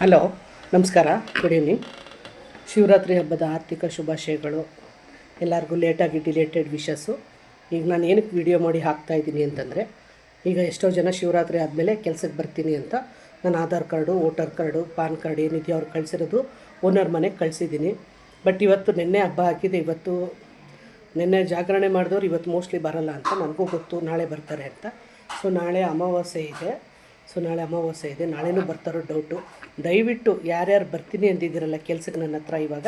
Hello, ನಮಸ್ಕಾರ. Good evening. Shivaratri ಹಬ್ಬದ ಆರ್ಥಿಕ ಶುಭಾಶಯಗಳು. ಎಲ್ಲರಿಗೂ ಲೇಟಾಗಿ ಡಿಲೇಟೆಡ್ ವಿಶಸ್ಸು. ಈಗ ನಾನು ಏನಕ್ಕೆ ವಿಡಿಯೋ ಮಾಡಿ ಹಾಕ್ತಾಯಿದ್ದೀನಿ ಅಂತಂದರೆ, ಈಗ ಎಷ್ಟೋ ಜನ ಶಿವರಾತ್ರಿ ಆದಮೇಲೆ ಕೆಲಸಕ್ಕೆ ಬರ್ತೀನಿ ಅಂತ ನಾನು Aadhaar card, voter card, PAN card ಏನಿದೆಯೋ ಅವ್ರು ಕಳಿಸಿರೋದು ಓನರ್ ಮನೆಗೆ ಕಳಿಸಿದ್ದೀನಿ. ಬಟ್ ಇವತ್ತು ನಿನ್ನೆ ಹಬ್ಬ ಹಾಕಿದೆ. ಇವತ್ತು ನಿನ್ನೆ ಜಾಗರಣೆ ಮಾಡಿದವ್ರು ಇವತ್ತು ಮೋಸ್ಟ್ಲಿ ಬರೋಲ್ಲ ಅಂತ ನನಗೂ ಗೊತ್ತು, ನಾಳೆ ಬರ್ತಾರೆ ಅಂತ. ಸೊ ನಾಳೆ ಅಮಾವಾಸ್ಯೆ ಇದೆ. ನಾಳೆನೂ ಬರ್ತಾರೋ ಡೌಟು. ದಯವಿಟ್ಟು ಯಾರ್ಯಾರು ಬರ್ತೀನಿ ಅಂದಿದ್ದೀರಲ್ಲ ಕೆಲ್ಸಕ್ಕೆ ನನ್ನ ಹತ್ರ, ಇವಾಗ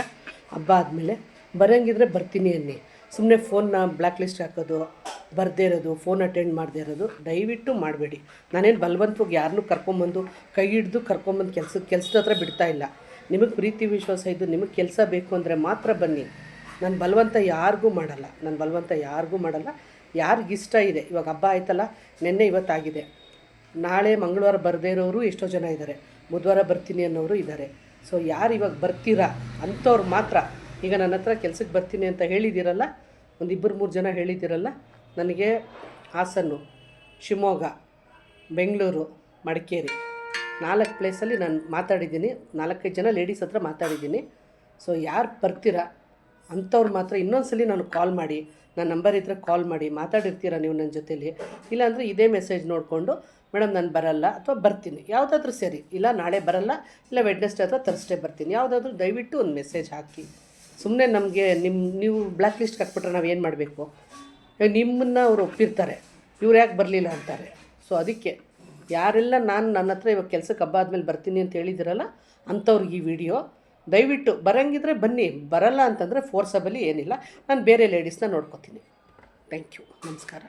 ಹಬ್ಬ ಆದಮೇಲೆ ಬರೋಂಗಿದ್ರೆ ಬರ್ತೀನಿ ಅನ್ನಿ. ಸುಮ್ಮನೆ ಫೋನ್ನ ಬ್ಲ್ಯಾಕ್ ಲಿಸ್ಟ್ ಹಾಕೋದು, ಬರದೇ ಇರೋದು, ಫೋನ್ ಅಟೆಂಡ್ ಮಾಡದೇ ಇರೋದು ದಯವಿಟ್ಟು ಮಾಡಬೇಡಿ. ನಾನೇನು ಬಲವಂತವಾಗಿ ಯಾರನ್ನೂ ಕರ್ಕೊಂಬಂದು ಕೈ ಹಿಡ್ದು ಕರ್ಕೊಂಬಂದು ಕೆಲ್ಸದ ಹತ್ರ ಬಿಡ್ತಾಯಿಲ್ಲ. ನಿಮಗೆ ಪ್ರೀತಿ ವಿಶ್ವಾಸ ಇದ್ದು ನಿಮಗೆ ಕೆಲಸ ಬೇಕು ಅಂದರೆ ಮಾತ್ರ ಬನ್ನಿ. ನಾನು ಬಲವಂತ ಯಾರಿಗೂ ಮಾಡಲ್ಲ. ಯಾರಿಗಿಷ್ಟ ಇದೆ. ಇವಾಗ ಹಬ್ಬ ಆಯ್ತಲ್ಲ, ನಿನ್ನೆ ಇವತ್ತಾಗಿದೆ. ನಾಳೆ ಮಂಗಳವಾರ ಬರದೇ ಇರೋರು ಎಷ್ಟೋ ಜನ ಇದ್ದಾರೆ, ಬುಧವಾರ ಬರ್ತೀನಿ ಅನ್ನೋರು ಇದ್ದಾರೆ. ಸೊ ಯಾರು ಇವಾಗ ಬರ್ತೀರಾ ಅಂಥವ್ರು ಮಾತ್ರ. ಈಗ ನನ್ನ ಹತ್ರ ಕೆಲ್ಸಕ್ಕೆ ಬರ್ತೀನಿ ಅಂತ ಹೇಳಿದ್ದೀರಲ್ಲ, ಒಂದು 2-3 ಜನ ಹೇಳಿದ್ದೀರಲ್ಲ, ನನಗೆ ಹಾಸನ್ನು, ಶಿವಮೊಗ್ಗ, ಬೆಂಗಳೂರು, ಮಡಿಕೇರಿ 4 ಪ್ಲೇಸಲ್ಲಿ ನಾನು ಮಾತಾಡಿದ್ದೀನಿ. 4-5 ಜನ ಲೇಡೀಸ್ ಹತ್ರ ಮಾತಾಡಿದ್ದೀನಿ. ಸೊ ಯಾರು ಬರ್ತೀರಾ ಅಂಥವ್ರು ಮಾತ್ರ ಇನ್ನೊಂದ್ಸಲಿ ನಾನು ಕಾಲ್ ಮಾಡಿ, ನನ್ನ ನಂಬರ್ ಇದ್ದರೆ ಕಾಲ್ ಮಾಡಿ ಮಾತಾಡಿರ್ತೀರ ನೀವು ನನ್ನ ಜೊತೇಲಿ. ಇಲ್ಲಾಂದರೆ ಇದೇ ಮೆಸೇಜ್ ನೋಡಿಕೊಂಡು ಮೇಡಮ್ ನಾನು ಬರಲ್ಲ ಅಥವಾ ಬರ್ತೀನಿ ಯಾವುದಾದ್ರೂ ಸರಿ, ಇಲ್ಲ ನಾಳೆ ಬರಲ್ಲ, ಇಲ್ಲ ವೆಡ್ನೆಸ್ಡೇ ಅಥವಾ ಥರ್ಸ್ಡೇ ಬರ್ತೀನಿ, ಯಾವುದಾದ್ರೂ ದಯವಿಟ್ಟು ಒಂದು ಮೆಸೇಜ್ ಹಾಕಿ. ಸುಮ್ಮನೆ ನಮಗೆ ನೀವು ಬ್ಲ್ಯಾಕ್ ಲಿಸ್ಟ್ಗೆ ಹಾಕ್ಬಿಟ್ರೆ ನಾವು ಏನು ಮಾಡಬೇಕು? ನಿಮ್ಮನ್ನು ಅವರು ಒಪ್ಪಿರ್ತಾರೆ, ಇವ್ರು ಯಾಕೆ ಬರಲಿಲ್ಲ ಅಂತಾರೆ. ಸೊ ಅದಕ್ಕೆ ಯಾರೆಲ್ಲ ನನ್ನ ಹತ್ರ ಇವಾಗ ಕೆಲಸಕ್ಕೆ ಹಬ್ಬ ಆದಮೇಲೆ ಬರ್ತೀನಿ ಅಂತ ಹೇಳಿದಿರಲ್ಲ ಅಂಥವ್ರಿಗೆ ಈ ವಿಡಿಯೋ. ದಯವಿಟ್ಟು ಬರೋಂಗಿದ್ರೆ ಬನ್ನಿ, ಬರಲ್ಲ ಅಂತಂದರೆ ಫೋರ್ಸಬಲಿ ಏನಿಲ್ಲ, ನಾನು ಬೇರೆ ಲೇಡೀಸ್ನ ನೋಡ್ಕೋತೀನಿ. ಥ್ಯಾಂಕ್ ಯು, ನಮಸ್ಕಾರ.